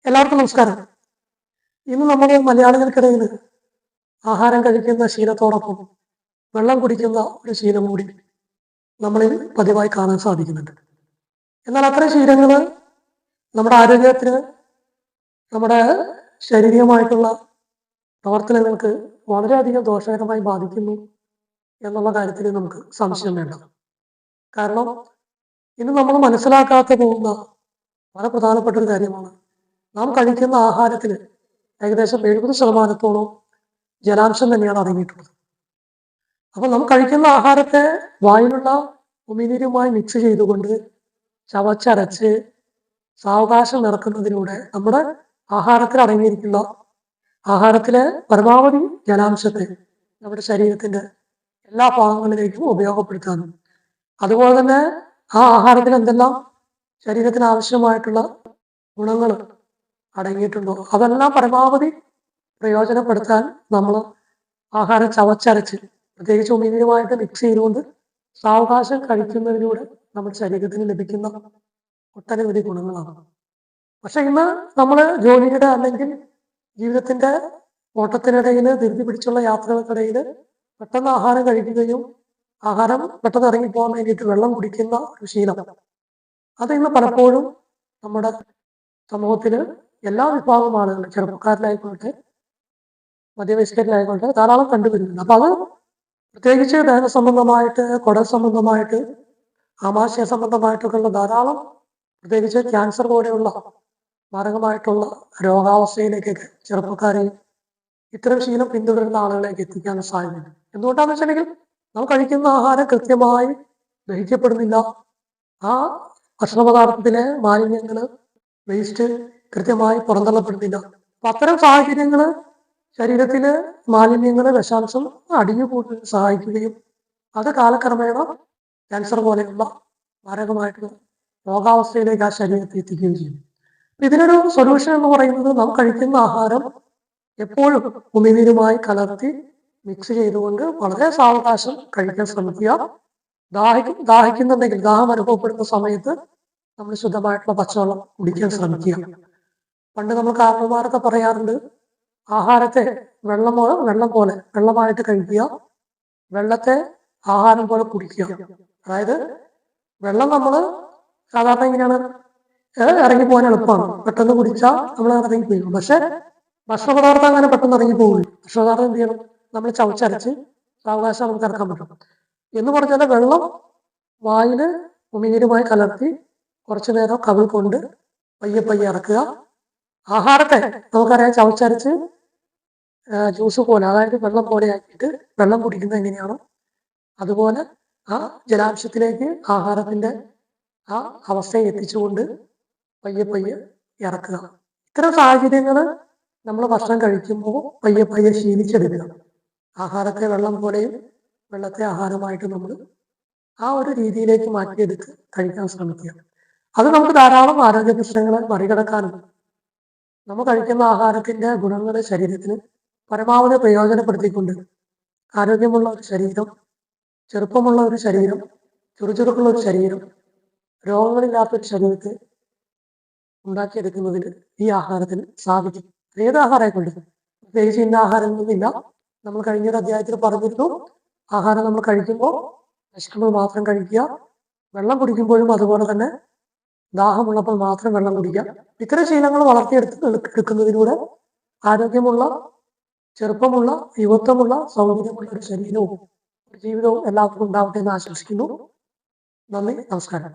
എല്ലാവർക്കും നമസ്കാരം. ഇന്ന് നമ്മൾ മലയാളികൾക്കിടയിൽ ആഹാരം കഴിക്കുന്ന ശീലത്തോടൊപ്പം വെള്ളം കുടിക്കുന്ന ഒരു ശീലം കൂടി നമ്മളിൽ പതിവായി കാണാൻ സാധിക്കുന്നുണ്ട്. എന്നാൽ അത്തരം ശീലങ്ങൾ നമ്മുടെ ആരോഗ്യത്തിന്, നമ്മുടെ ശാരീരികമായിട്ടുള്ള പ്രവർത്തനങ്ങൾക്ക് വളരെയധികം ദോഷകരമായി ബാധിക്കുന്നു എന്നുള്ള കാര്യത്തിൽ നമുക്ക് സംശയം വേണ്ട. കാരണം ഇന്ന് നമ്മൾ മനസ്സിലാക്കാത്ത പോകുന്ന വളരെ പ്രധാനപ്പെട്ട ഒരു കാര്യമാണ്, നാം കഴിക്കുന്ന ആഹാരത്തിന് ഏകദേശം 70% ജലാംശം തന്നെയാണ് അടങ്ങിയിട്ടുള്ളത്. അപ്പോൾ നാം കഴിക്കുന്ന ആഹാരത്തെ വായിലുള്ള ഉമിനീരുമായി മിക്സ് ചെയ്തുകൊണ്ട് ചവച്ചരച്ച് സാവകാശം നിറക്കുന്നതിലൂടെ നമ്മുടെ ആഹാരത്തിൽ അടങ്ങിയിരിക്കുന്ന ആഹാരത്തിലെ പരമാവധി ജലാംശത്തെ നമ്മുടെ ശരീരത്തിന്റെ എല്ലാ ഭാഗങ്ങളിലേക്കും ഉപയോഗപ്പെടുത്താനും, അതുപോലെ തന്നെ ആ ആഹാരത്തിൽ എന്തെല്ലാം ശരീരത്തിന് ആവശ്യമായിട്ടുള്ള ഗുണങ്ങൾ അടങ്ങിയിട്ടുണ്ടോ അതെല്ലാം പരമാവധി പ്രയോജനപ്പെടുത്താൻ നമ്മൾ ആഹാരം ചവച്ചരച്ച് പ്രത്യേകിച്ച് ഉമിനീരുമായിട്ട് മിക്സ് ചെയ്തുകൊണ്ട് സാവകാശം കഴിക്കുന്നതിലൂടെ നമ്മുടെ ശരീരത്തിന് ലഭിക്കുന്ന ഒട്ടനവധി ഗുണങ്ങളാണ്. പക്ഷെ ഇന്ന് നമ്മൾ ജോലിയുടെ അല്ലെങ്കിൽ ജീവിതത്തിന്റെ ഓട്ടത്തിനിടയിൽ ധൃതി പിടിച്ചുള്ള യാത്രകൾക്കിടയിൽ പെട്ടെന്ന് ആഹാരം കഴിക്കുകയും ആഹാരം പെട്ടെന്ന് ഇറങ്ങിപ്പോകാൻ വേണ്ടിയിട്ട് വെള്ളം കുടിക്കുന്ന ഒരു ശീലം, അത് ഇന്ന് പലപ്പോഴും നമ്മുടെ സമൂഹത്തിൽ എല്ലാ വിഭാഗം ആളുകൾ, ചെറുപ്പക്കാരിലായിക്കോട്ടെ മധ്യവയസ്കരിലായിക്കോട്ടെ, ധാരാളം കണ്ടുവരുന്നുണ്ട്. അപ്പൊ അത് പ്രത്യേകിച്ച് ദഹന സംബന്ധമായിട്ട്, കുടൽ സംബന്ധമായിട്ട്, ആമാശയ സംബന്ധമായിട്ടൊക്കെയുള്ള ധാരാളം, പ്രത്യേകിച്ച് ക്യാൻസർ പോലെയുള്ള മാരകമായിട്ടുള്ള രോഗാവസ്ഥയിലേക്കൊക്കെ ചെറുപ്പക്കാരെയും ഇത്തരം ശീലം പിന്തുടരുന്ന ആളുകളേക്ക് എത്തിക്കാൻ സാധ്യതയുണ്ട്. എന്തുകൊണ്ടാന്ന് വെച്ചിട്ടുണ്ടെങ്കിൽ നാം കഴിക്കുന്ന ആഹാരം കൃത്യമായി ദഹിക്കപ്പെടുന്നില്ല. ആ ഭക്ഷണ പദാർത്ഥത്തിലെ മാലിന്യങ്ങൾ, വേസ്റ്റ് കൃത്യമായി പുറന്തള്ളപ്പെടുന്നില്ല. അപ്പൊ അത്തരം സാഹചര്യങ്ങൾ ശരീരത്തില് മാലിന്യങ്ങൾ, വിഷാംശം അടിഞ്ഞുകൂടാൻ സഹായിക്കുകയും അത് കാലക്രമേണ ക്യാൻസർ പോലെയുള്ള മാരകമായിട്ടുള്ള രോഗാവസ്ഥയിലേക്ക് ആ ശരീരത്തെ എത്തിക്കുകയും ചെയ്യും. ഇതിനൊരു സൊല്യൂഷൻ എന്ന് പറയുന്നത്, നാം കഴിക്കുന്ന ആഹാരം എപ്പോഴും ഉമിനീരുമായി കലർത്തി മിക്സ് ചെയ്തുകൊണ്ട് വളരെ സാവകാശം കഴിക്കാൻ ശ്രമിക്കുക. ദാഹിക്കുന്നുണ്ടെങ്കിൽ, ദാഹം അനുഭവപ്പെടുന്ന സമയത്ത് നമ്മൾ ശുദ്ധമായിട്ടുള്ള പച്ചവെള്ളം കുടിക്കാൻ ശ്രമിക്കുക. പണ്ട് നമ്മൾ കാരണവന്മാരൊക്കെ പറയാറുണ്ട്, ആഹാരത്തെ വെള്ളമായിട്ട് കഴിക്കുക, വെള്ളത്തെ ആഹാരം പോലെ കുടിക്കുക. അതായത് വെള്ളം നമ്മൾ സാധാരണ ഇങ്ങനെയാണ് ഇറങ്ങിപ്പോകാൻ എളുപ്പമാണ്, പെട്ടെന്ന് കുടിച്ചാൽ നമ്മൾ ഇറങ്ങിപ്പോയി. പക്ഷെ ഭക്ഷണപദാർത്ഥം അങ്ങനെ പെട്ടെന്ന് ഇറങ്ങിപ്പോകില്ല. ഭക്ഷണപദാർത്ഥം എന്ത് ചെയ്യണം, നമ്മൾ ചവച്ചരച്ച് സാവകാശം നമുക്ക് ഇറക്കാൻ പറ്റും. എന്ന് പറഞ്ഞാൽ വെള്ളം വായില് ഉമിനീരുമായി കലർത്തി കുറച്ചു നേരം കവിൾ കൊണ്ട് പയ്യെ പയ്യെ ഇറക്കുക. ആഹാരത്തെ നമുക്കറിയാം ചവച്ചരച്ച് ജ്യൂസ് പോലെ, അതായത് വെള്ളം പോലെ ആക്കിയിട്ട് വെള്ളം കുടിക്കുന്നത് എങ്ങനെയാണോ അതുപോലെ ആ ജലാംശത്തിലേക്ക് ആഹാരത്തിന്റെ ആ അവസ്ഥയെ എത്തിച്ചുകൊണ്ട് പയ്യെ പയ്യെ ഇറക്കുക. ഇത്തരം സാഹചര്യങ്ങൾ നമ്മൾ ഭക്ഷണം കഴിക്കുമ്പോൾ പയ്യെ പയ്യെ ശീലിച്ചെടുക്കുക. ആഹാരത്തെ വെള്ളം പോലെയും വെള്ളത്തെ ആഹാരമായിട്ട് നമ്മൾ ആ ഒരു രീതിയിലേക്ക് മാറ്റിയെടുത്ത് കഴിക്കാൻ ശ്രമിക്കുക. അത് നമുക്ക് ധാരാളം ആരോഗ്യ പ്രശ്നങ്ങളെ മറികടക്കാനും നമ്മൾ കഴിക്കുന്ന ആഹാരത്തിന്റെ ഗുണങ്ങളെ ശരീരത്തിന് പരമാവധി പ്രയോജനപ്പെടുത്തിക്കൊണ്ട് ആരോഗ്യമുള്ള ഒരു ശരീരം, ചെറുപ്പമുള്ള ഒരു ശരീരം, ചുറുചുറുക്കുള്ള ഒരു ശരീരം, രോഗങ്ങളില്ലാത്തൊരു ശരീരത്തെ ഉണ്ടാക്കിയെടുക്കുന്നതിന് ഈ ആഹാരത്തിന് സാധിക്കും. ഏത് ആഹാരമായിക്കൊണ്ട്, പ്രത്യേകിച്ച് ഇന്ന ആഹാരം ഒന്നുമില്ല. നമ്മൾ കഴിഞ്ഞൊരു അധ്യായത്തിൽ പറഞ്ഞിരുന്നു, ആഹാരം നമ്മൾ കഴിക്കുമ്പോൾ വിശക്കുമ്പോൾ മാത്രം കഴിക്കുക, വെള്ളം കുടിക്കുമ്പോഴും അതുപോലെ തന്നെ ദാഹമുള്ളപ്പോൾ മാത്രം വെള്ളം കുടിക്കുക. ഇത്തരം ശീലങ്ങൾ വളർത്തിയെടുക്കുന്നതിലൂടെ ആരോഗ്യമുള്ള, ചെറുപ്പമുള്ള, യുവത്വമുള്ള, സൗന്ദര്യമുള്ള ഒരു ശരീരവും ജീവിതവും എല്ലാവർക്കും ഉണ്ടാവട്ടെ എന്ന് ആശംസിക്കുന്നു. നന്ദി, നമസ്കാരം.